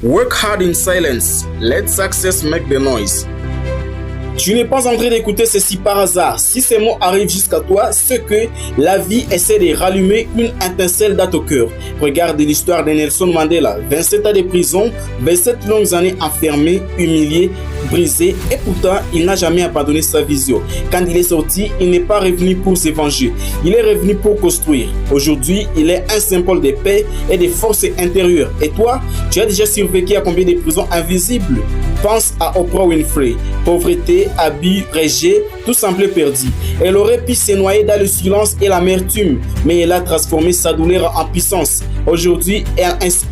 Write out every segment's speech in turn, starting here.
Work hard in silence. Let success make the noise. Tu n'es pas en train d'écouter ceci par hasard. Si ces mots arrivent jusqu'à toi, c'est que la vie essaie de rallumer une étincelle dans ton cœur. Regarde l'histoire de Nelson Mandela. 27 ans de prison, 27 longues années enfermé, humilié, brisé, et pourtant il n'a jamais abandonné sa vision. Quand il est sorti, il n'est pas revenu pour se venger. Il est revenu pour construire. Aujourd'hui, il est un symbole de paix et de force intérieure. Et toi, tu as déjà survécu à combien de prisons invisibles? Pense à Oprah Winfrey. Pauvreté, abus, rejet, tout semblait perdu. Elle aurait pu se noyer dans le silence et l'amertume, mais elle a transformé sa douleur en puissance. Aujourd'hui,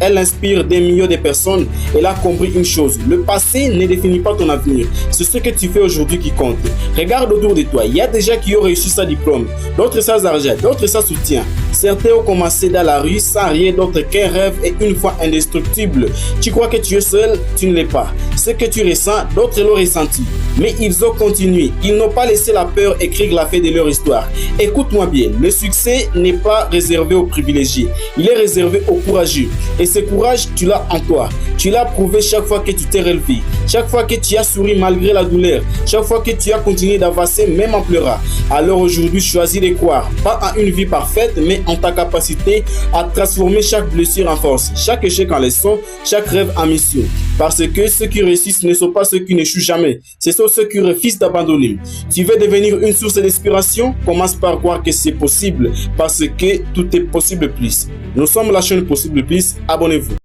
elle inspire des millions de personnes. Elle a compris une chose: le passé ne définit pas ton avenir. C'est ce que tu fais aujourd'hui qui compte. Regarde autour de toi. Il y a des gens qui ont réussi sans diplôme, d'autres sans argent, d'autres sans soutien. Certains ont commencé dans la rue sans rien d'autre qu'un rêve et une foi indestructible. Tu crois que tu es seul? Tu ne l'es pas. Ce que tu ressens, d'autres l'ont ressenti. Mais ils ont continué. Ils n'ont pas laissé la peur écrire la fin de leur histoire. Écoute-moi bien, le succès n'est pas réservé aux privilégiés. Il est réservé aux courageux. Et ce courage, tu l'as en toi. Tu l'as prouvé chaque fois que tu t'es relevé. Chaque fois que tu as souri malgré la douleur. Chaque fois que tu as continué d'avancer même en pleurant. Alors aujourd'hui, choisis de croire. Pas en une vie parfaite, mais en ta capacité à transformer chaque blessure en force. Chaque échec en leçon. Chaque rêve en mission. Parce que ceux qui réussissent ne sont pas ceux qui n'échouent jamais. Ce sont ceux qui refusent d'abandonner. Tu veux devenir une source d'inspiration? Commence par croire que c'est possible. Parce que tout est possible plus. Nous sommes la chaîne Possible Plus. Abonnez-vous.